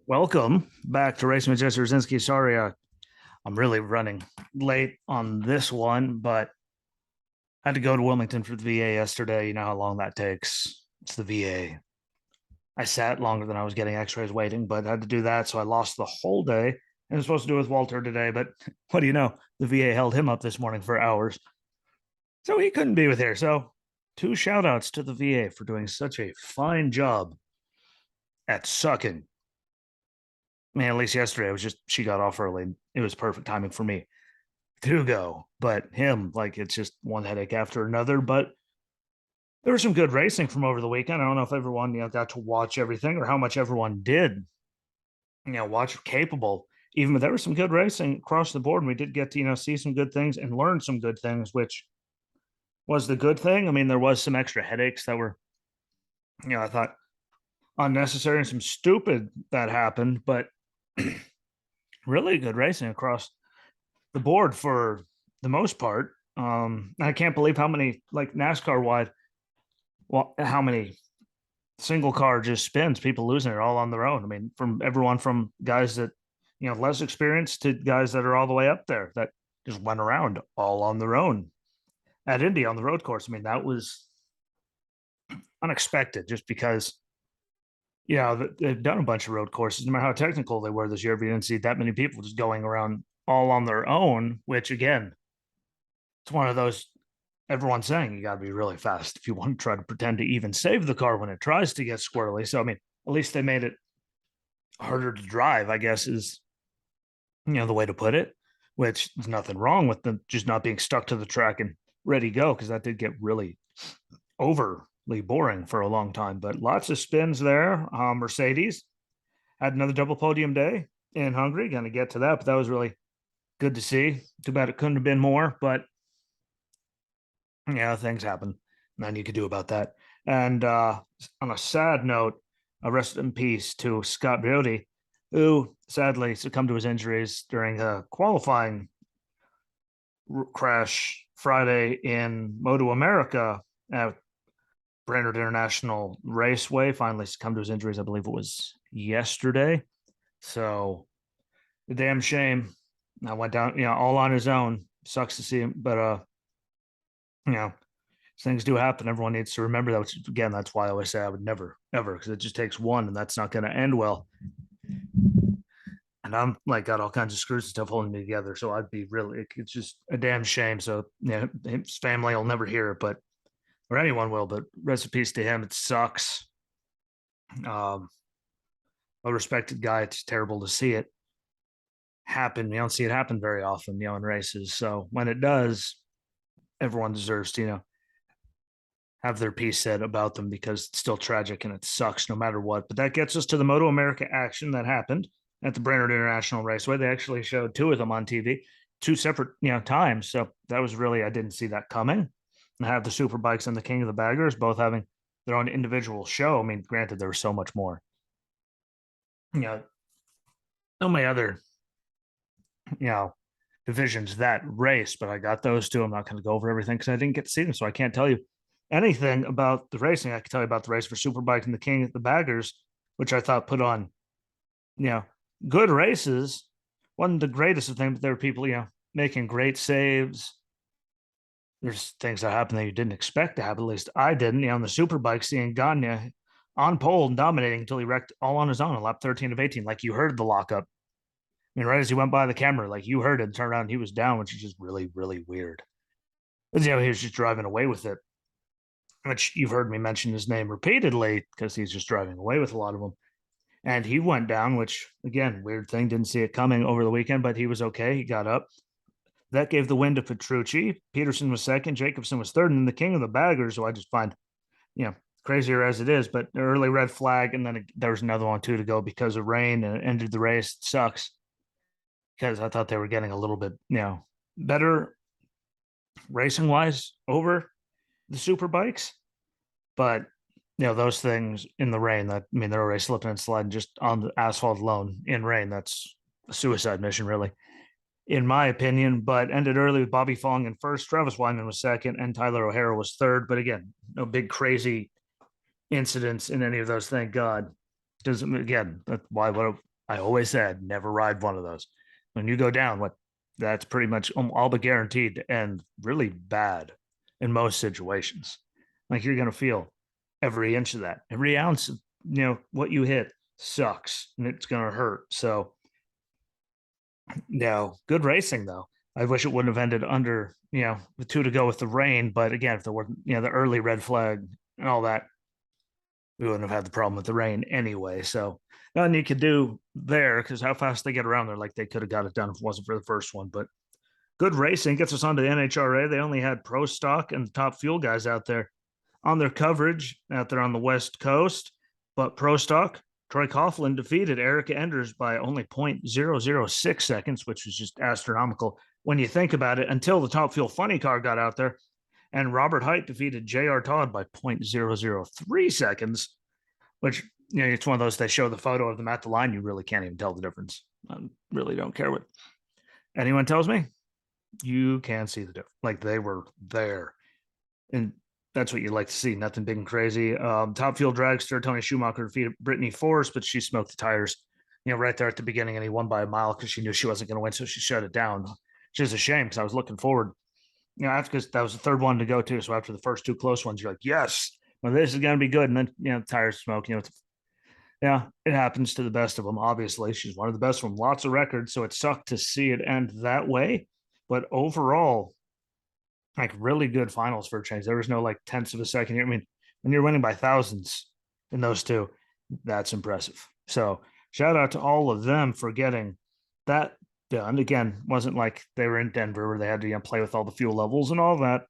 Welcome back to Racing with Jesse Rosinski. Sorry, I'm really running late on this one, but I had to go to Wilmington for the VA yesterday. You know how long that takes. It's the VA. I sat longer than I was getting x-rays waiting, but I had to do that. So I lost the whole day. And I was supposed to do it with Walter today, but what do you know? The VA held him up this morning for hours. So he couldn't be with here. So two shout outs to the VA for doing such a fine job at sucking. Man, at least yesterday it was just she got off early. It was perfect timing for me to go. But him, like it's just one headache after another. But there was some good racing from over the weekend. I don't know if everyone got to watch everything or how much everyone did watch capable. Even but there was some good racing across the board, and we did get to see some good things and learn some good things, which was the good thing. I mean, there was some extra headaches that were I thought unnecessary and some stupid that happened, but really good racing across the board for the most part. I can't believe how many, like NASCAR wide, well, how many single car just spins, people losing it all on their own. I mean, from everyone from guys that, less experienced to guys that are all the way up there that just went around all on their own at Indy on the road course. I mean, that was unexpected just because, they've done a bunch of road courses, no matter how technical they were this year. But you didn't see that many people just going around all on their own, which again, it's one of those everyone's saying you got to be really fast if you want to try to pretend to even save the car when it tries to get squirrely. So, I mean, at least they made it harder to drive, I guess, is, the way to put it, which there's nothing wrong with them just not being stuck to the track and ready to go because that did get really overly boring for a long time. But lots of spins there. Mercedes had another double podium day in Hungary. Going to get to that, but that was really good to see. Too bad it couldn't have been more, but things happen. Nothing you could do about that. And on a sad note, rest in peace to Scott Briody, who sadly succumbed to his injuries during a qualifying crash Friday in MotoAmerica at Brainerd International Raceway. Finally succumbed to his injuries. I believe it was yesterday. So, a damn shame. I went down, all on his own. Sucks to see him, but you know, things do happen. Everyone needs to remember that. Which, again, that's why I always say I would never, ever, because it just takes one, and that's not going to end well. And I'm like got all kinds of screws and stuff holding me together. So I'd be really, it's just a damn shame. So his family will never hear it, but or anyone will. But rest in peace to him. It sucks. Um, a respected guy. It's terrible to see it happen. You don't see it happen very often, in races. So when it does, everyone deserves to, have their piece said about them because it's still tragic and it sucks no matter what. But that gets us to the MotoAmerica action that happened at the Brainerd International Raceway. They actually showed two of them on TV, two separate, times. So that was really, I didn't see that coming. And have the Superbikes and the King of the Baggers both having their own individual show. I mean, granted, there was so much more, so many other, you know, divisions that race, but I got those two. I'm not going to go over everything because I didn't get to see them. So I can't tell you anything about the racing. I can tell you about the race for Superbike and the King of the Baggers, which I thought put on, you know, good races. Wasn't the greatest of things, but there were people, making great saves. There's things that happen that you didn't expect to happen. At least I didn't. On the Superbike, seeing Gagne on pole and dominating until he wrecked all on his own on lap 13 of 18. Like you heard the lockup. I mean, right as he went by the camera, like you heard it, turn around, he was down, which is just really, really weird. But, he was just driving away with it, which you've heard me mention his name repeatedly because he's just driving away with a lot of them. And he went down, which again, weird thing, didn't see it coming over the weekend, but he was okay. He got up. That gave the win to Petrucci. Peterson was second. Jacobson was third. And the King of the Baggers, who I just find, crazier as it is, but early red flag. And then there was another one, too, to go because of rain and it ended the race. It sucks because I thought they were getting a little bit, better racing wise over the super bikes. But, those things in the rain that, I mean, they're already slipping and sliding just on the asphalt alone in rain. That's a suicide mission, really, in my opinion. But ended early with Bobby Fong in first, Travis Wyman was second, and Tyler O'Hara was third. But again, no big crazy incidents in any of those. Thank God. Because again, that's why I always said never ride one of those. When you go down, what that's pretty much all but guaranteed to end really bad in most situations. Like you're going to feel every inch of that, every ounce of what you hit sucks and it's going to hurt. So no, good racing though. I wish it wouldn't have ended under with two to go with the rain. But again, if there were the early red flag and all that, we wouldn't have had the problem with the rain anyway. So nothing you could do there because how fast they get around there, like they could have got it done if it wasn't for the first one. But good racing gets us onto the NHRA. They only had pro stock and the top fuel guys out there on their coverage out there on the West Coast. But pro stock, Troy Coughlin defeated Erica Enders by only 0.006 seconds, which was just astronomical when you think about it, until the top fuel funny car got out there. And Robert Height defeated J.R. Todd by 0.003 seconds, which, it's one of those, they show the photo of them at the line. You really can't even tell the difference. I really don't care what anyone tells me. You can see the difference. Like they were there. And that's what you like to see. Nothing big and crazy. Top fuel dragster Tony Schumacher defeated Brittany Force, but she smoked the tires, right there at the beginning, and he won by a mile because she knew she wasn't going to win, so she shut it down. Which is a shame because I was looking forward. After because that was the third one to go to. So after the first two close ones, you're like, yes, well, this is going to be good. And then the tires smoke. Yeah, it happens to the best of them. Obviously, she's one of the best from lots of records, so it sucked to see it end that way. But overall, like really good finals for a change. There was no like tenths of a second here. I mean, when you're winning by thousands in those two, that's impressive. So shout out to all of them for getting that done. Again, wasn't like they were in Denver where they had to play with all the fuel levels and all that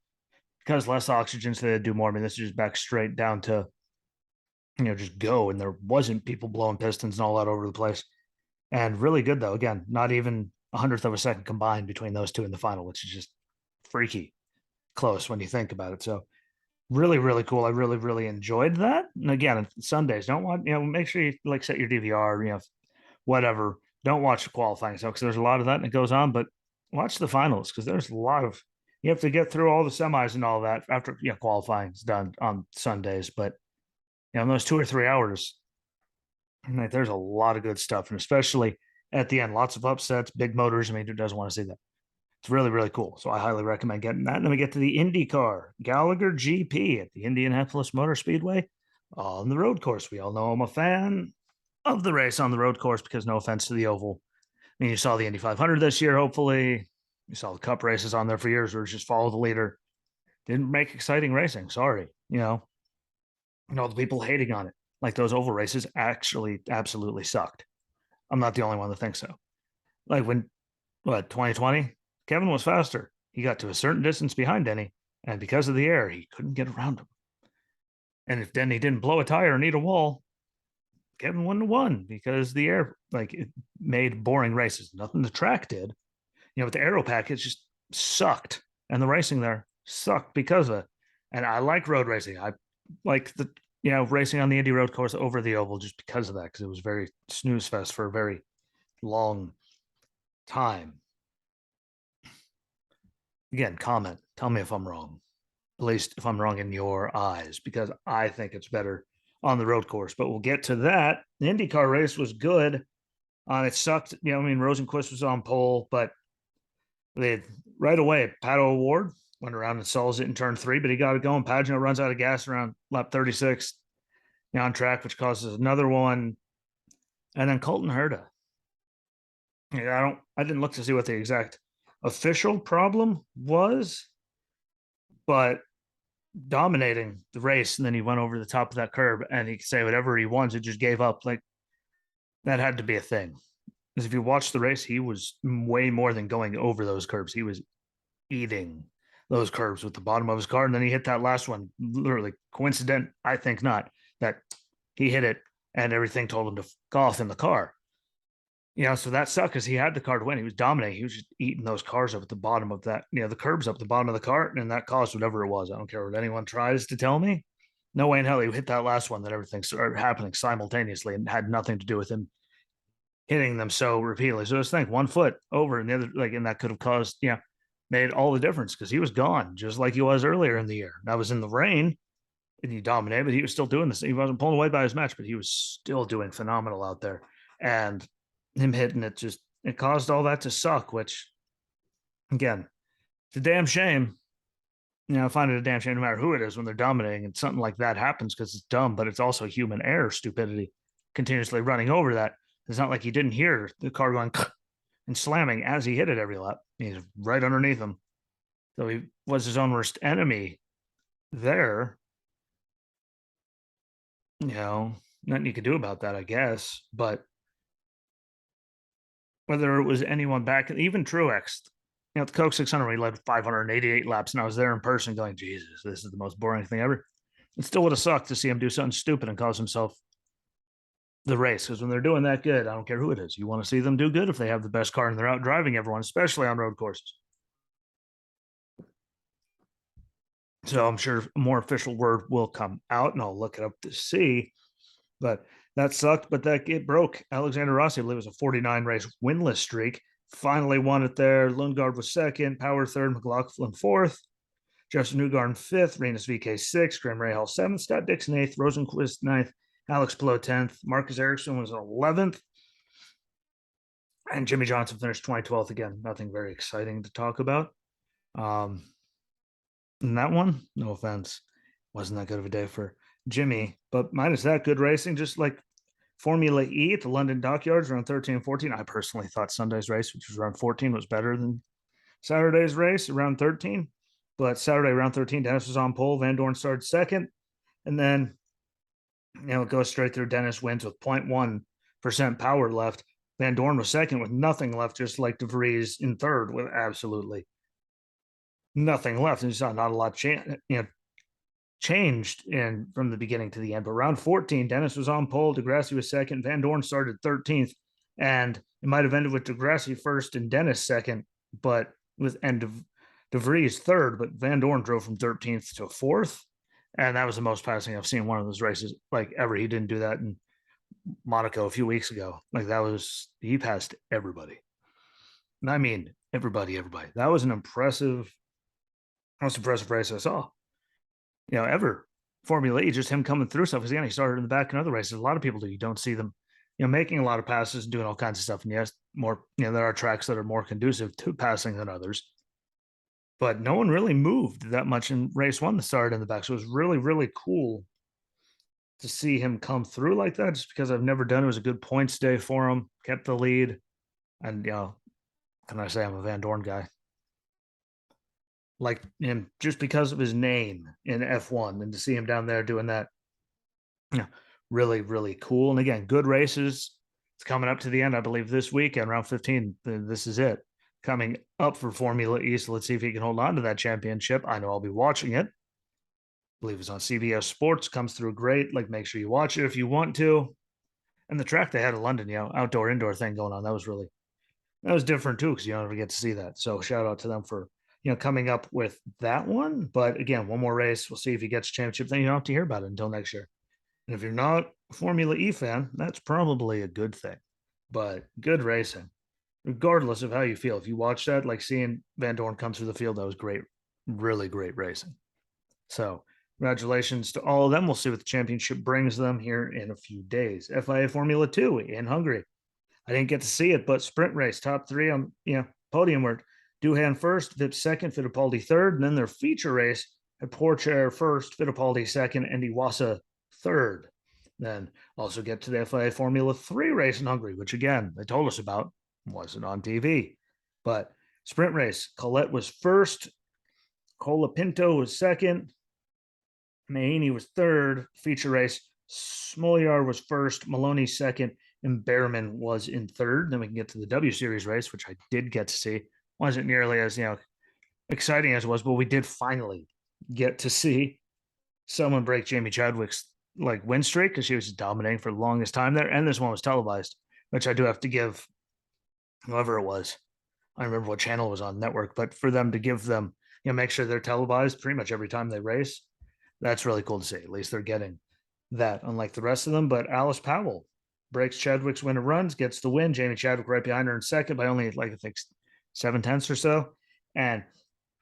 because less oxygen, so they had to do more. I mean, this is just back straight down to just go, and there wasn't people blowing pistons and all that over the place. And really good though. Again, not even a hundredth of a second combined between those two in the final, which is just freaky close when you think about it. So really, really cool. I really, really enjoyed that. And again, Sundays, don't want, make sure you like set your DVR, whatever. Don't watch the qualifying stuff because there's a lot of that and it goes on, but watch the finals because there's a lot of, you have to get through all the semis and all that after qualifying is done on Sundays. But in those 2 or 3 hours, there's a lot of good stuff. And especially at the end, lots of upsets, big motors. I mean, who doesn't want to see that? It's really, really cool. So I highly recommend getting that. And then we get to the IndyCar Gallagher GP at the Indianapolis Motor Speedway on the road course. We all know I'm a fan of the race on the road course because no offense to the oval. I mean, you saw the Indy 500 this year, hopefully. You saw the cup races on there for years where it's just follow the leader. Didn't make exciting racing. Sorry. The people hating on it. Like those oval races actually absolutely sucked. I'm not the only one that thinks so. Like when, 2020? Kevin was faster. He got to a certain distance behind Denny, and because of the air, he couldn't get around him. And if Denny didn't blow a tire or need a wall, Kevin wouldn't have won because the air, it made boring races. Nothing the track did. With the aero package just sucked, and the racing there sucked because of it. And I like road racing. I like the racing on the Indy Road Course over the oval just because of that, because it was very snooze fest for a very long time. Again, comment. Tell me if I'm wrong. At least if I'm wrong in your eyes, because I think it's better on the road course. But we'll get to that. The IndyCar race was good. It sucked. Rosenquist was on pole, but they right away, Pato O'Ward went around and solves it in turn 3, but he got it going. Pagano runs out of gas around lap 36 on track, which causes another one. And then Colton Herta. I didn't look to see what the exact official problem was, but dominating the race, and then he went over the top of that curb and he could say whatever he wants. It just gave up. Like that had to be a thing. Because if you watch the race, he was way more than going over those curbs. He was eating those curbs with the bottom of his car. And then he hit that last one, literally coincident. I think not, that he hit it and everything told him to go off in the car. So that sucked because he had the car to win. He was dominating. He was just eating those cars up at the bottom of that, the curbs up the bottom of the car, and that caused whatever it was. I don't care what anyone tries to tell me. No way in hell he hit that last one that everything started happening simultaneously and had nothing to do with him hitting them so repeatedly. So just think 1 foot over and the other, and that could have caused, made all the difference because he was gone just like he was earlier in the year. That was in the rain and he dominated, but he was still doing this. He wasn't pulling away by his match, but he was still doing phenomenal out there. And him hitting it it caused all that to suck, which again, it's a damn shame. I find it a damn shame no matter who it is when they're dominating and something like that happens because it's dumb, but it's also human error, stupidity, continuously running over that. It's not like he didn't hear the car going and slamming as he hit it every lap. He's right underneath him. So he was his own worst enemy there. Nothing you could do about that, I guess. But whether it was anyone back, even Truex, the Coke 600, he led 588 laps, and I was there in person going, Jesus, this is the most boring thing ever. It still would have sucked to see him do something stupid and cause himself the race, because when they're doing that good, I don't care who it is. You want to see them do good if they have the best car and they're out driving everyone, especially on road courses. So I'm sure a more official word will come out, and I'll look it up to see. But that sucked. But it broke Alexander Rossi. I believe it was a 49 race winless streak. Finally won it there. Lundgaard was second, Power third, McLaughlin fourth, Justin Newgarden fifth, Renus VK sixth, Graham Rahal seventh, Scott Dixon eighth, Rosenquist ninth, Alex Palou 10th, Marcus Ericsson was 11th, and Jimmy Johnson finished 2012th. Again, nothing very exciting to talk about. And that one, no offense, wasn't that good of a day for Jimmy, but minus that, good racing, just like Formula E at the London Dockyards around 13 and 14. I personally thought Sunday's race, which was around 14, was better than Saturday's race around 13. But Saturday around 13, Dennis was on pole. Van Dorn started second. And then, it goes straight through. Dennis wins with 0.1% power left. Van Dorn was second with nothing left, just like De Vries in third with absolutely nothing left. And you saw not a lot changed from the beginning to the end. But round 14, Dennis was on pole. Degrassi was second. Van Dorn started 13th. And it might have ended with Degrassi first and Dennis second, but with end of De Vries third. But Van Dorn drove from 13th to fourth. And that was the most passing I've seen one of those races like ever. He didn't do that in Monaco a few weeks ago. Like he passed everybody. And I mean, everybody. That was an most impressive race I saw. Ever. Formula E, just him coming through stuff. Because again, he started in the back in other races. A lot of people do. You don't see them, making a lot of passes and doing all kinds of stuff. And yes, more, there are tracks that are more conducive to passing than others. But no one really moved that much in race one that started in the back. So it was really, really cool to see him come through like that, just because I've never done it. It was a good points day for him, kept the lead. And, can I say I'm a Van Dorn guy? Like him just because of his name in F1, and to see him down there doing that, really, really cool. And again, good races. It's coming up to the end, I believe, this weekend, round 15. This is it. Coming up for Formula E. So let's see if he can hold on to that championship. I know I'll be watching it. I believe it's on CBS Sports. Comes through great. Like, make sure you watch it if you want to. And the track they had in London, outdoor indoor thing going on. That was different too, because you don't ever get to see that. So shout out to them for coming up with that one. But again, one more race. We'll see if he gets a championship. Then you don't have to hear about it until next year. And if you're not a Formula E fan, that's probably a good thing. But good racing, regardless of how you feel. If you watch that, like seeing Van Dorn come through the field, that was great. Really great racing. So congratulations to all of them. We'll see what the championship brings them here in a few days. FIA Formula 2 in Hungary. I didn't get to see it, but sprint race, top three on podium were Duhan first, Vips second, Fittipaldi third, and then their feature race had Porsche first, Fittipaldi second, and Iwasa third. Then also get to the FIA Formula 3 race in Hungary, which again, they told us about, wasn't on TV. But sprint race, Colette was first, Colapinto was second, Mahini was third. Feature race, Smoliar was first, Maloney second, and Behrman was in third. Then we can get to the W Series race, which I did get to see. Wasn't nearly as exciting as it was, but we did finally get to see someone break Jamie Chadwick's win streak, because she was dominating for the longest time there. And this one was televised, which I do have to give whoever it was. I don't remember what channel it was on network, but for them to give them, make sure they're televised pretty much every time they race, that's really cool to see. At least they're getting that, unlike the rest of them. But Alice Powell breaks Chadwick's win of runs, gets the win. Jamie Chadwick right behind her in second by only I think 7/10 or so. And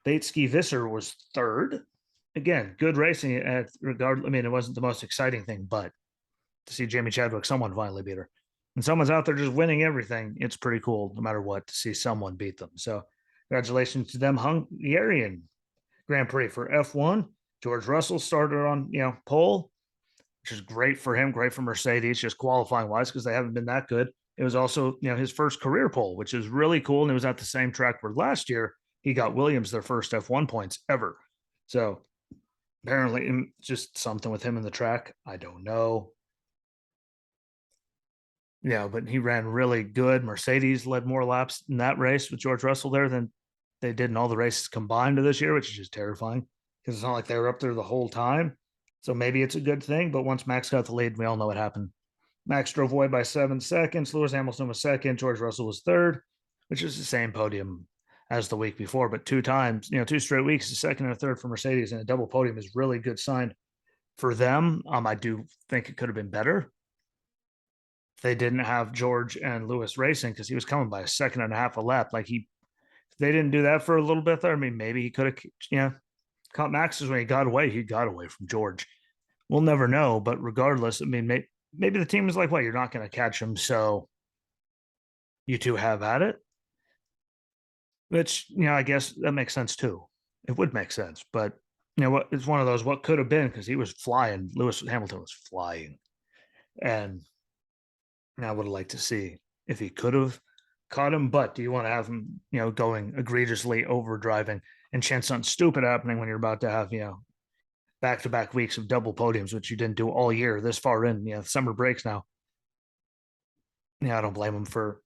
Batesky Visser was third. Again, good racing at regard. I mean, it wasn't the most exciting thing, but to see Jamie Chadwick, someone finally beat her. and someone's out there just winning everything, it's pretty cool, no matter what, to see someone beat them. So, congratulations to them, Hungarian Grand Prix for F1. George Russell started on pole, which is great for him, great for Mercedes, just qualifying wise because they haven't been that good. It was also his first career pole, which is really cool, and it was at the same track where last year he got Williams their first F1 points ever. So apparently, just something with him in the track. I don't know. Yeah, but he ran really good. Mercedes led more laps in that race with George Russell there than they did in all the races combined of this year, which is just terrifying because it's not like they were up there the whole time. So maybe it's a good thing. But once Max got the lead, we all know what happened. Max drove away by 7 seconds. Lewis Hamilton was second. George Russell was third, which is the same podium as the week before. But 2 times, 2 straight weeks, a second and a third for Mercedes, and a double podium is really good sign for them. I do think it could have been better if they didn't have George and Lewis racing because he was coming by a second and a half a lap. Like if they didn't do that for a little bit there, I mean, maybe he could have, caught Max's when he got away. He got away from George. We'll never know. But regardless, I mean, maybe the team is like, well, you're not going to catch him. So you two have at it. Which, I guess that makes sense too. It would make sense. But, what it's one of those, what could have been because he was flying. Lewis Hamilton was flying. And I would have liked to see if he could have caught him. But do you want to have him, going egregiously over driving and chance something stupid happening when you're about to have, back to back weeks of double podiums, which you didn't do all year this far in, summer breaks now. I don't blame him for,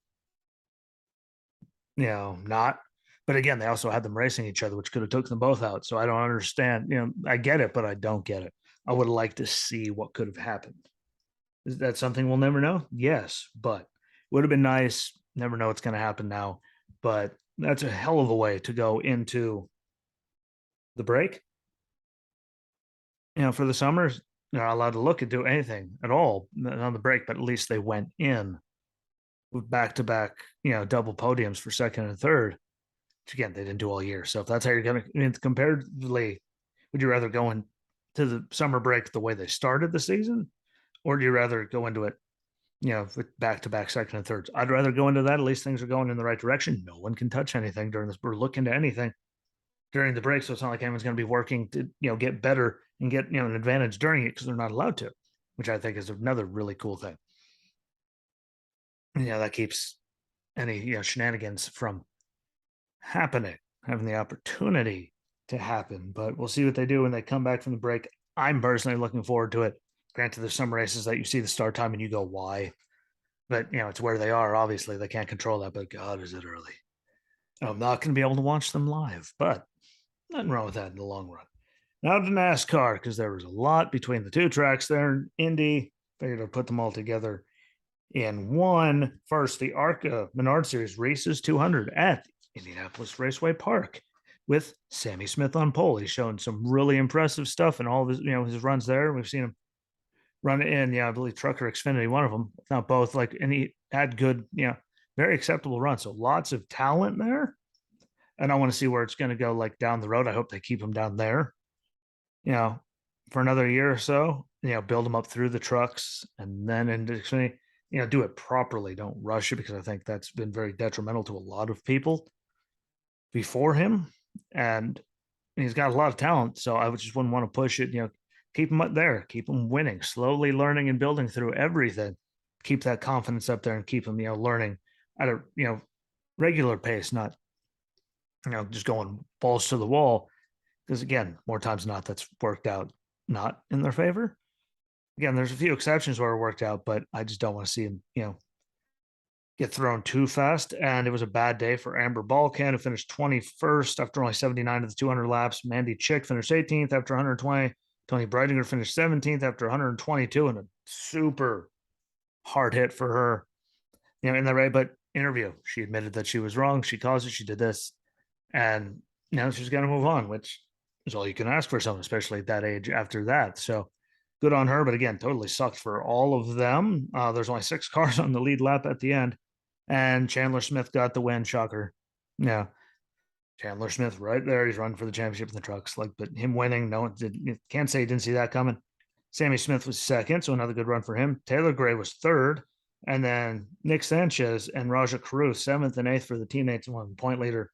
not. But again, they also had them racing each other, which could have took them both out. So I don't understand. I get it, but I don't get it. I would like to see what could have happened. Is that something we'll never know? Yes, but would have been nice. Never know what's going to happen now. But that's a hell of a way to go into the break. For the summers, they're not allowed to look and do anything at all on the break, but at least they went in with back to back, double podiums for second and third, which again, they didn't do all year. So if that's how you're going to, comparatively, would you rather go into the summer break the way they started the season, or do you rather go into it, with back to back second and thirds? I'd rather go into that. At least things are going in the right direction. No one can touch anything during this or look into anything during the break. So it's not like anyone's going to be working to, get better and get, an advantage during it because they're not allowed to, which I think is another really cool thing. That keeps any, shenanigans from happening, having the opportunity to happen. But we'll see what they do when they come back from the break. I'm personally looking forward to it. Granted, there's some races that you see the start time and you go, why? But, it's where they are. Obviously, they can't control that. But God, is it early? I'm not going to be able to watch them live, but nothing wrong with that in the long run. Now to NASCAR, because there was a lot between the two tracks there in Indy. Figured I'd put them all together in one. First, the ARCA Menard Series Races 200 at Indianapolis Raceway Park with Sammy Smith on pole. He's shown some really impressive stuff in all of his, his runs there. We've seen him run in, I believe Truck or Xfinity, one of them, if not both. And he had good, very acceptable runs. So lots of talent there. And I want to see where it's going to go, like down the road. I hope they keep him down there, for another year or so. Build them up through the trucks and then into Xfinity. Do it properly. Don't rush it because I think that's been very detrimental to a lot of people before him. And he's got a lot of talent. So I just wouldn't want to push it, keep him up there, keep him winning, slowly learning and building through everything. Keep that confidence up there and keep him, learning at a, regular pace, not, just going balls to the wall. Because again, more times than not, that's worked out not in their favor. Again, there's a few exceptions where it worked out, but I just don't want to see him, get thrown too fast. And it was a bad day for Amber Balkan, who finished 21st after only 79 of the 200 laps. Mandy Chick finished 18th after 120. Tony Breidinger finished 17th after 122, and a super hard hit for her, in the race. But interview, she admitted that she was wrong. She caused it. She did this. And now she's got to move on, which is all you can ask for someone, especially at that age after that. So good on her. But again, totally sucked for all of them. There's only 6 cars on the lead lap at the end. And Chandler Smith got the win. Shocker. Yeah. Chandler Smith right there. He's running for the championship in the trucks. But him winning, no one can't say he didn't see that coming. Sammy Smith was second, so another good run for him. Taylor Gray was third. And then Nick Sanchez and Raja Caruth, 7th and 8th for the teammates, one point leader.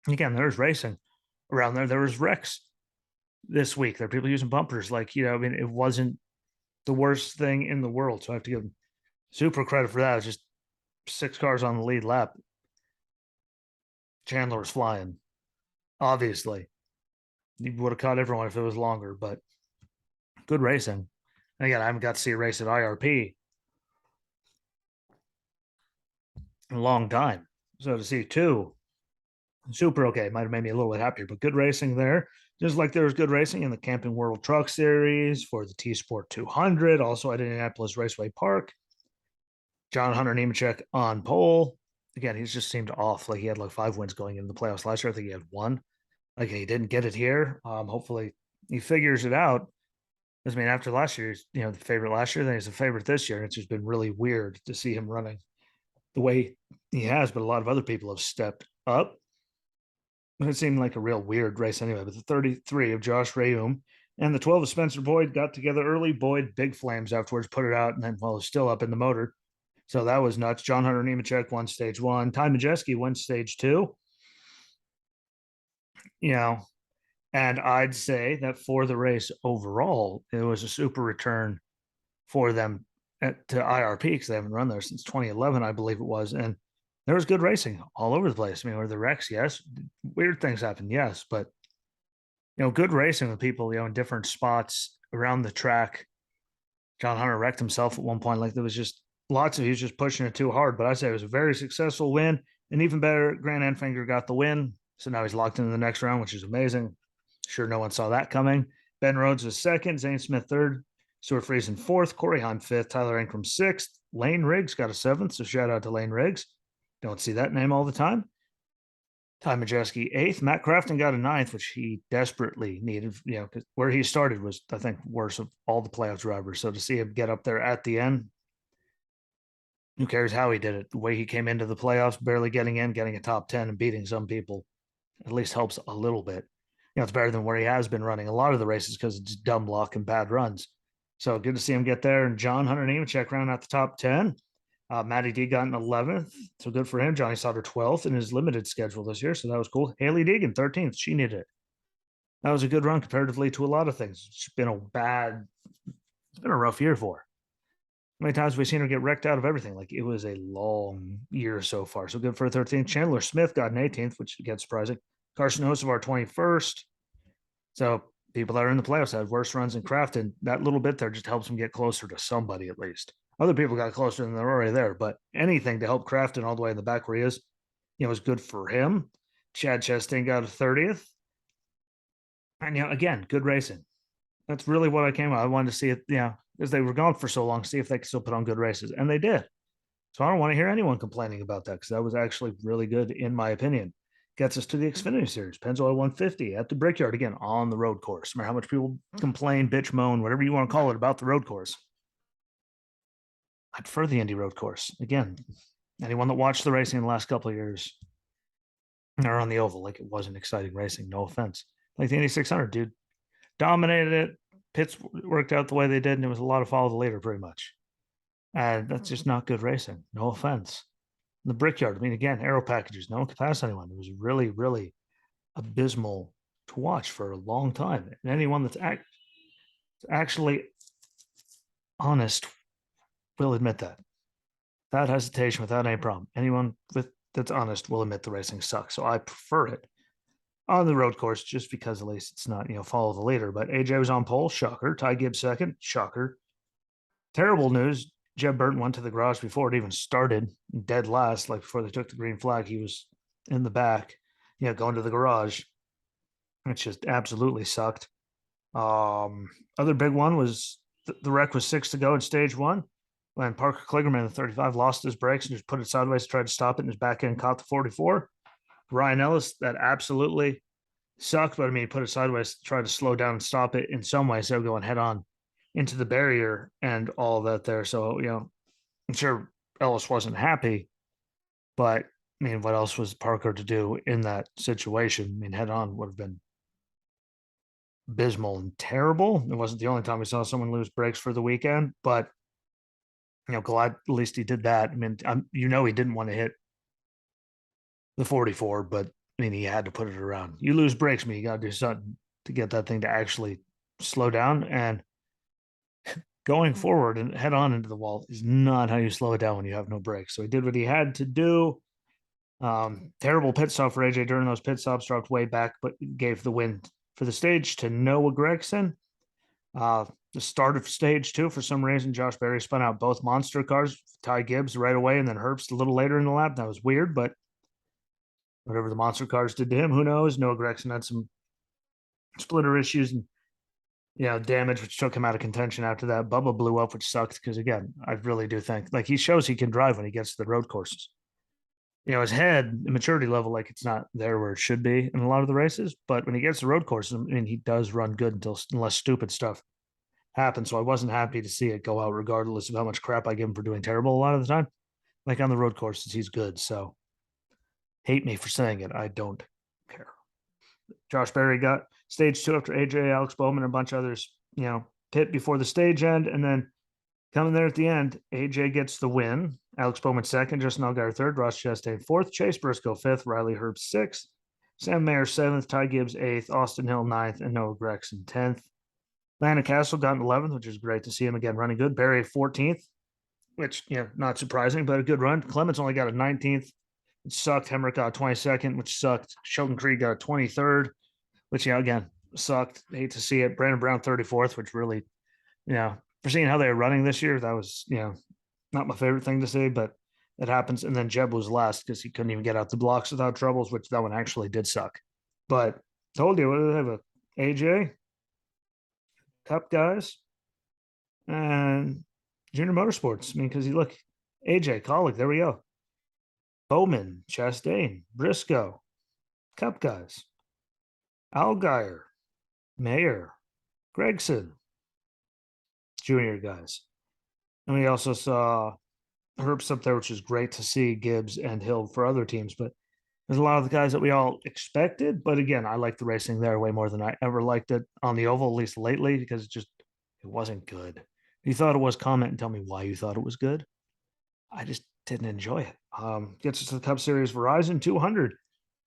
Again, there's racing around there. There was wrecks this week. There are people using bumpers. Like, I mean, it wasn't the worst thing in the world. So I have to give them super credit for that. It's just 6 cars on the lead lap. Chandler was flying, obviously. He would have caught everyone if it was longer, but good racing. And again, I haven't got to see a race at IRP in a long time. So to see two, super okay. Might have made me a little bit happier, but good racing there. Just like there was good racing in the Camping World Truck Series for the T Sport 200, also at Indianapolis Raceway Park. John Hunter Nemechek on pole. Again, he's just seemed off. Like he had like 5 wins going into the playoffs last year. I think he had 1. Like he didn't get it here. Hopefully he figures it out. I mean, after last year, the favorite last year, then he's the favorite this year. And it's just been really weird to see him running the way he has, but a lot of other people have stepped up. It seemed like a real weird race anyway. But the 33 of Josh Rayum and the 12 of Spencer Boyd got together early. Boyd, big flames afterwards, put it out, and then, well, it's still up in the motor. So that was nuts. John Hunter Nemechek won stage 1. Ty Majeski won stage 2. And I'd say that for the race overall, it was a super return for them to IRP because they haven't run there since 2011, I believe it was. And there was good racing all over the place. I mean, were the wrecks? Yes. Weird things happen. Yes. But, good racing with people, in different spots around the track. John Hunter wrecked himself at one point. Like there was just lots of, he was just pushing it too hard. But I say it was a very successful win. And even better, Grant Enfinger got the win. So now he's locked into the next round, which is amazing. Sure, no one saw that coming. Ben Rhodes was second, Zane Smith third, Stuart Friesen fourth, Corey Hahn fifth, Tyler Ankrum sixth, Lane Riggs got a 7th, so shout out to Lane Riggs. Don't see that name all the time. Ty Majeski 8th, Matt Crafton got a 9th, which he desperately needed, because where he started was, I think, worst of all the playoff drivers. So to see him get up there at the end, who cares how he did it? The way he came into the playoffs, barely getting in, getting a top 10 and beating some people, at least helps a little bit. It's better than where he has been running a lot of the races because it's dumb luck and bad runs. So good to see him get there. And John Hunter Nemechek round out the top 10. Matty D got an 11th. So good for him. Johnny Sauter 12th in his limited schedule this year. So that was cool. Haley Deegan 13th. She needed it. That was a good run comparatively to a lot of things. It's been a rough year for her. How many times have we seen her get wrecked out of everything? Like it was a long year so far. So good for a 13th. Chandler Smith got an 18th, which gets surprising. Carson Hocevar 21st. So people that are in the playoffs had worse runs than Crafton. That little bit there just helps them get closer to somebody at least. Other people got closer than they're already there, but anything to help Crafton all the way in the back where he is, was good for him. Chad Chastain got a 30th. And, again, good racing. That's really what I came out. I wanted to see it, because they were gone for so long, see if they could still put on good races. And they did. So I don't want to hear anyone complaining about that because that was actually really good, in my opinion. Gets us to the Xfinity Series, Pennzoil 150 at the Brickyard again on the road course. No matter how much people complain, bitch, moan, whatever you want to call it about the road course. I prefer the Indy road course. Again, anyone that watched the racing in the last couple of years are on the oval. Like it wasn't exciting racing. No offense. Like the Indy 600, dude, dominated it. Pits worked out the way they did, and it was a lot of follow the leader pretty much. That's just not good racing. No offense. The Brickyard, I mean, again, aero packages, no one could pass anyone. It was really, really abysmal to watch for a long time. And anyone that's actually honest will admit that. Without hesitation, without any problem. Anyone that's honest will admit the racing sucks. So I prefer it on the road course just because at least it's not, follow the leader. But AJ was on pole, shocker. Ty Gibbs second, shocker. Terrible news. Jeb Burton went to the garage before it even started, dead last, like before they took the green flag. He was in the back, going to the garage. It just absolutely sucked. Other big one was the wreck was 6 to go in stage 1 when Parker Kligerman, the 35, lost his brakes and just put it sideways to try to stop it, and his back end caught the 44. Ryan Ellis, that absolutely sucked, but I mean, he put it sideways to try to slow down and stop it in some way, so going head on into the barrier and all that there. So, I'm sure Ellis wasn't happy, but I mean, what else was Parker to do in that situation? I mean, head on would have been abysmal and terrible. It wasn't the only time we saw someone lose brakes for the weekend, but glad at least he did that. I mean, he didn't want to hit the 44, but I mean, he had to put it around. You lose brakes, you got to do something to get that thing to actually slow down. And going forward and head on into the wall is not how you slow it down when you have no brakes. So he did what he had to do. Terrible pit stop for AJ during those pit stops, dropped way back, but gave the win for the stage to Noah Gragson. The start of stage two, for some reason, Josh Berry spun out both monster cars, Ty Gibbs right away, and then Herbst a little later in the lap. That was weird, but whatever the monster cars did to him, who knows? Noah Gragson had some splitter issues and damage, which took him out of contention after that. Bubba blew up, which sucked because, again, I really do think like he shows he can drive when he gets to the road courses. His head, maturity level, like it's not there where it should be in a lot of the races. But when he gets to road courses, I mean, he does run good unless stupid stuff happens. So I wasn't happy to see it go out, regardless of how much crap I give him for doing terrible a lot of the time. Like on the road courses, he's good. So hate me for saying it. I don't care. Josh Berry got stage two after AJ, Alex Bowman, and a bunch of others, pit before the stage end. And then coming there at the end, AJ gets the win. Alex Bowman second, Justin Allgaier third, Ross Chastain fourth, Chase Briscoe fifth, Riley Herbst sixth, Sam Mayer seventh, Ty Gibbs eighth, Austin Hill ninth, and Noah Gragson 10th. Landon Castle got 11th, which is great to see him again running good. Barry 14th, which, not surprising, but a good run. Clements only got a 19th. It sucked. Hemrick got a 22nd, which sucked. Sheldon Creed got a 23rd, which, again, sucked. Hate to see it. Brandon Brown 34th, which really, for seeing how they were running this year, that was, not my favorite thing to see, but it happens. And then Jeb was last because he couldn't even get out the blocks without troubles, which that one actually did suck. But told you, what do they have? AJ, Cup guys, and Junior Motorsports. I mean, because you look, AJ, Colleague, there we go. Bowman, Chastain, Briscoe, Cup guys, Allgaier, Mayer, Gregson, Junior guys. And we also saw Herbst up there, which is great to see, Gibbs and Hill for other teams. But there's a lot of the guys that we all expected. But again, I like the racing there way more than I ever liked it on the oval, at least lately, because it wasn't good. If you thought it was, comment and tell me why you thought it was good. I just didn't enjoy it. Gets us to the Cup Series Verizon 200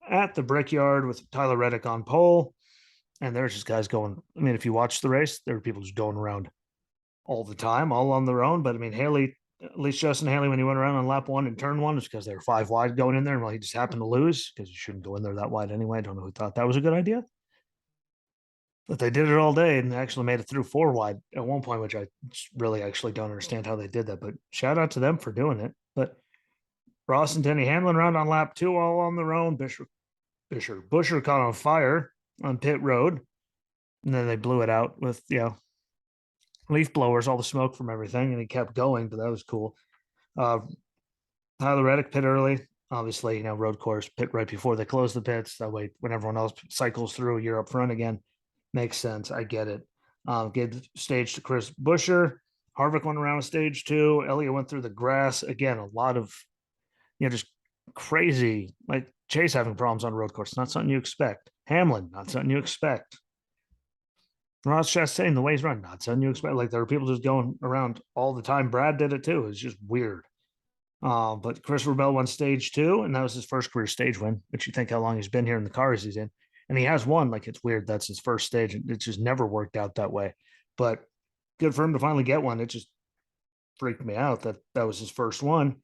at the Brickyard with Tyler Reddick on pole. And there's just guys going. I mean, if you watch the race, there were people just going around all the time, all on their own. But I mean, Haley, at least Justin Haley, when he went around on lap one and turn one, was because they were 5 wide going in there. Well, he just happened to lose because you shouldn't go in there that wide anyway. I don't know who thought that was a good idea. But they did it all day and actually made it through 4 wide at one point, which I really actually don't understand how they did that. But shout out to them for doing it. But Ross and Denny Hamlin around on lap 2, all on their own. Busher caught on fire on pit road. And then they blew it out with, leaf blowers, all the smoke from everything. And he kept going, but that was cool. Tyler Reddick pit early. Obviously, road course, pit right before they close the pits. That way, when everyone else cycles through, you're up front again. Makes sense. I get it. Gave the stage to Chris Buescher. Harvick went around with stage 2. Elliott went through the grass. Again, a lot of, just crazy, like Chase having problems on a road course. Not something you expect. Hamlin, not something you expect. Ross Chastain, the way he's run, not something you expect. Like there were people just going around all the time. Brad did it too. It's just weird. But Christopher Bell won stage 2, and that was his first career stage win. But you think how long he's been here in the cars he's in. And he has won. Like it's weird. That's his first stage. And it just never worked out that way. But good for him to finally get one. It just freaked me out that was his first one.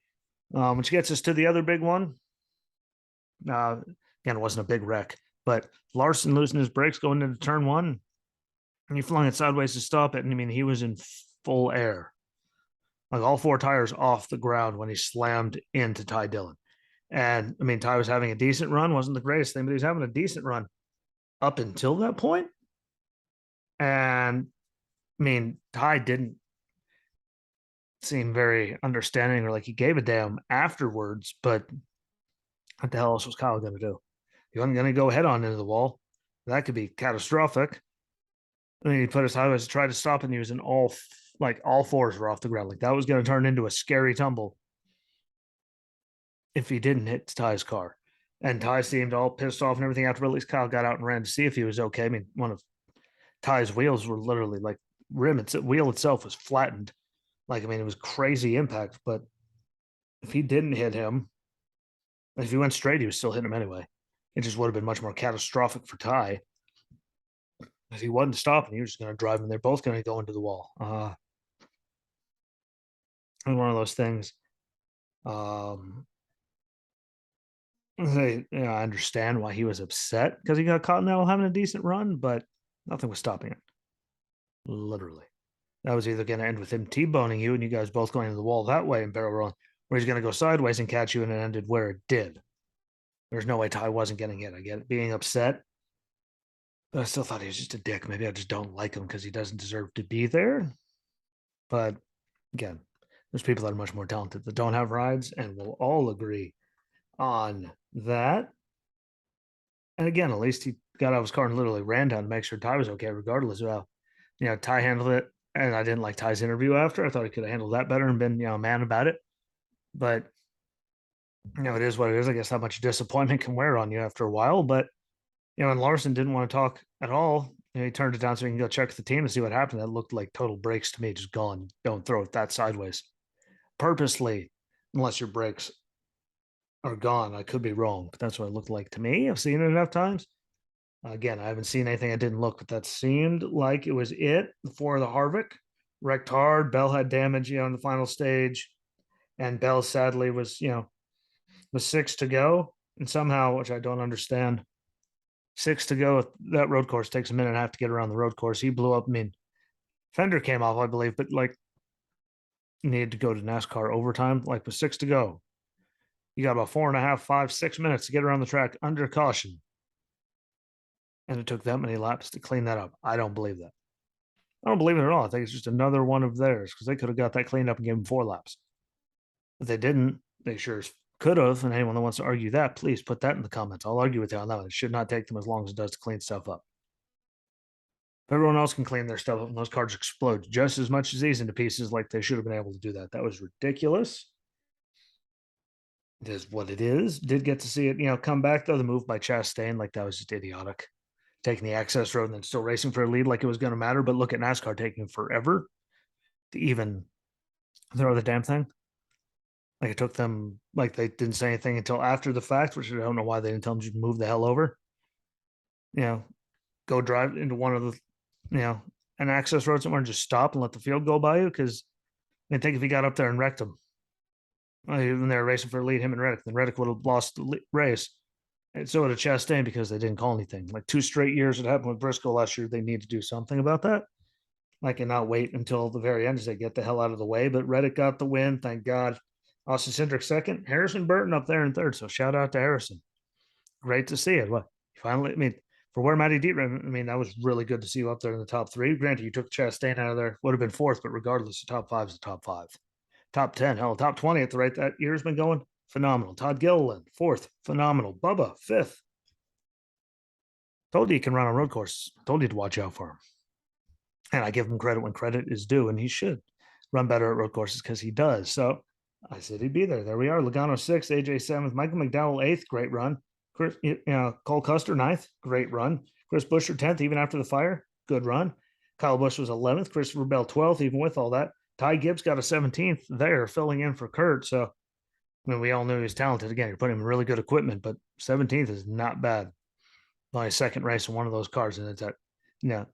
Which gets us to the other big one. Again, it wasn't a big wreck, but Larson losing his brakes going into turn 1. And he flung it sideways to stop it. And I mean, he was in full air. Like all 4 tires off the ground when he slammed into Ty Dillon. And I mean, Ty was having a decent run. Wasn't the greatest thing, but he was having a decent run up until that point. And I mean, Ty didn't seem very understanding or like he gave a damn afterwards, but what the hell else was Kyle going to do? He wasn't going to go head on into the wall. That could be catastrophic. I mean, he put his highways to try to stop, and he was in all 4s were off the ground. Like that was going to turn into a scary tumble if he didn't hit Ty's car. And Ty seemed all pissed off and everything after, but at least Kyle got out and ran to see if he was okay. I mean, one of Ty's wheels were literally like wheel itself was flattened Like, I mean, it was crazy impact, but if he didn't hit him, if he went straight, he was still hitting him anyway. It just would have been much more catastrophic for Ty. If he wasn't stopping, he was just going to drive him. They're both going to go into the wall. And one of those things. I understand why he was upset because he got caught in that while having a decent run, but nothing was stopping it. Literally. That was either going to end with him T-boning you and you guys both going to the wall that way and barrel rolling, or he's going to go sideways and catch you, and it ended where it did. There's no way Ty wasn't getting hit. I get it, being upset, but I still thought he was just a dick. Maybe I just don't like him because he doesn't deserve to be there. But again, there's people that are much more talented that don't have rides, and we'll all agree on that. And again, at least he got out of his car and literally ran down to make sure Ty was okay, regardless of how, Ty handled it. And I didn't like Ty's interview after. I thought he could have handled that better and been, a man about it. But, it is what it is. I guess how much disappointment can wear on you after a while. But, and Larson didn't want to talk at all. He turned it down so he can go check the team and see what happened. That looked like total brakes to me. Just gone. Don't throw it that sideways. Purposely, unless your brakes are gone. I could be wrong, but that's what it looked like to me. I've seen it enough times. Again, I haven't seen anything I didn't look, but that seemed like it was it for the Harvick. Wrecked hard. Bell had damage, in the final stage. And Bell sadly was, was 6 to go. And somehow, which I don't understand, 6 to go. That road course takes a minute and a half to get around the road course. He blew up. I mean, fender came off, I believe, but like needed to go to NASCAR overtime. Like with 6 to go, you got about 4.5, 5, 6 minutes to get around the track under caution. And it took that many laps to clean that up. I don't believe that. I don't believe it at all. I think it's just another one of theirs because they could have got that cleaned up and gave them 4 laps. If they didn't, they sure could have. And anyone that wants to argue that, please put that in the comments. I'll argue with you on that. It should not take them as long as it does to clean stuff up. If everyone else can clean their stuff up and those cars explode just as much as these into pieces, like they should have been able to do that. That was ridiculous. It is what it is. Did get to see it, come back though. The move by Chastain, like that was just idiotic. Taking the access road and then still racing for a lead like it was going to matter. But look at NASCAR taking forever to even throw the damn thing. Like it took them, like they didn't say anything until after the fact, which I don't know why they didn't tell them to move the hell over. Go drive into one of the, an access road somewhere and just stop and let the field go by you. Because I think if he got up there and wrecked them, even they were racing for a lead, him and Reddick, then Reddick would have lost the race. And so would have Chastain because they didn't call anything. Like 2 straight years it happened with Briscoe last year. They need to do something about that. Like and not wait until the very end as they get the hell out of the way. But Reddick got the win, thank God. Austin Cindric second, Harrison Burton up there in third. So shout out to Harrison. Great to see it. What finally, I mean, for where Matty D ran, I mean, that was really good to see you up there in the top 3. Granted, you took Chastain out of there, would have been 4th, but regardless, the top 5 is the top 5. Top 10, hell, top 20 at the rate that year's been going. Phenomenal. Todd Gilliland, 4th, phenomenal. Bubba, 5th. Told you he can run on road course. Told you to watch out for him. And I give him credit when credit is due, and he should run better at road courses because he does. So I said he'd be there. There we are. Logano 6th, AJ 7th, Michael McDowell 8th, great run. Chris, Cole Custer 9th, great run. Chris Buescher 10th, even after the fire, good run. Kyle Busch was 11th, Christopher Bell 12th, even with all that. Ty Gibbs got a 17th there, filling in for Kurt. So, I mean, we all knew he was talented. Again, you're putting him in really good equipment, but 17th is not bad. Only second race in one of those cars, and it's at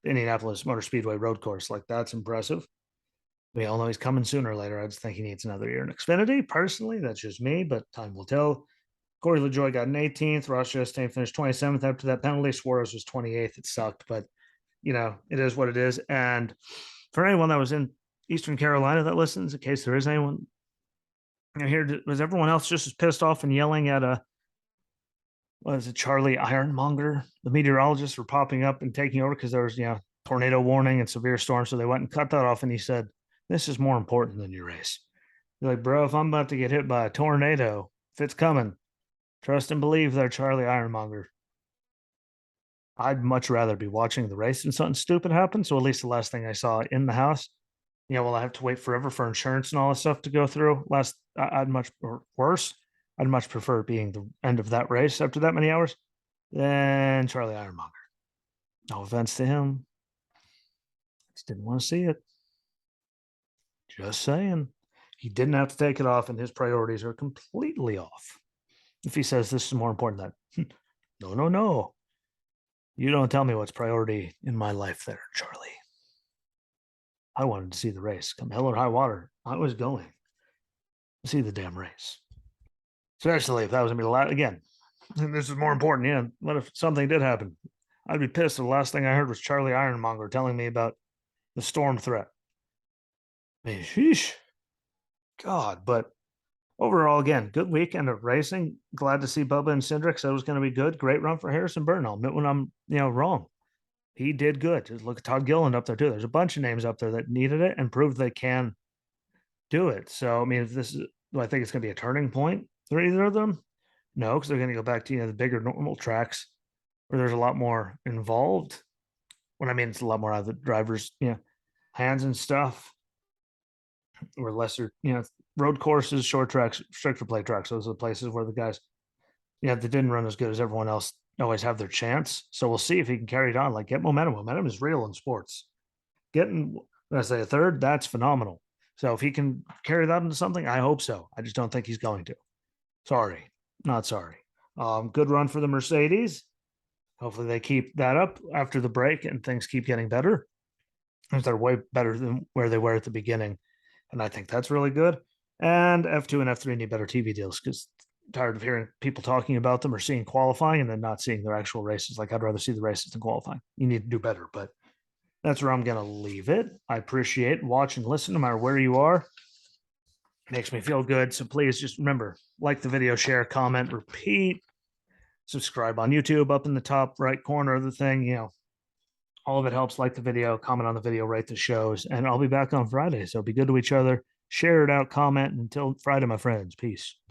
Indianapolis Motor Speedway road course. Like, that's impressive. We all know he's coming sooner or later. I just think he needs another year in Xfinity. Personally, that's just me, but time will tell. Corey LaJoie got an 18th. Ross Chastain finished 27th after that penalty. Suarez was 28th. It sucked, but, it is what it is. And for anyone that was in Eastern Carolina that listens, in case there is anyone here, was everyone else just as pissed off and yelling at what is it, Charlie Ironmonger? The meteorologists were popping up and taking over because there was, tornado warning and severe storm. So they went and cut that off. And he said, this is more important than your race. You're like, bro, if I'm about to get hit by a tornado, if it's coming, trust and believe there, Charlie Ironmonger. I'd much rather be watching the race than something stupid happen. So at least the last thing I saw in the house, well, I have to wait forever for insurance and all this stuff to go through. I'd much, or worse, I'd much prefer being the end of that race after that many hours than Charlie Ironmonger. No offense to him. Just didn't want to see it. Just saying. He didn't have to take it off, and his priorities are completely off. If he says this is more important than no, no, no. You don't tell me what's priority in my life there, Charlie. I wanted to see the race. Come hell or high water, I was going to see the damn race. Especially if that was going to be the last again. And this is more important. Yeah. What if something did happen? I'd be pissed. The last thing I heard was Charlie Ironmonger telling me about the storm threat. I mean, sheesh. God, but overall, again, good weekend of racing. Glad to see Bubba and Cindric. So it was going to be good. Great run for Harrison Burton. I'll admit when I'm wrong. He did good. Just look at Todd Gilliland up there too. There's a bunch of names up there that needed it and proved they can do it. So I mean, if this is, do I think it's going to be a turning point for either of them? No, because they're going to go back to the bigger normal tracks where there's a lot more involved. When I mean it's a lot more out of the drivers' hands and stuff. Or lesser, road courses, short tracks, stricter play tracks. Those are the places where the guys, they didn't run as good as everyone else always have their chance. So we'll see if he can carry it on. Like get momentum. Momentum is real in sports. Getting, when I say a third, that's phenomenal. So if he can carry that into something, I hope so. I just don't think he's going to. Sorry, not sorry. Good run for the Mercedes. Hopefully they keep that up after the break and things keep getting better. They're way better than where they were at the beginning. And I think that's really good. And F2 and F3 need better TV deals because I'm tired of hearing people talking about them or seeing qualifying and then not seeing their actual races. Like I'd rather see the races than qualifying. You need to do better, but that's where I'm going to leave it. I appreciate watch and listen no matter where you are. It makes me feel good. So please just remember, like the video, share, comment, repeat, subscribe on YouTube up in the top right corner of the thing. All of it helps. Like the video, comment on the video, rate the shows, and I'll be back on Friday. So be good to each other. Share it out, comment. Until Friday, my friends. Peace.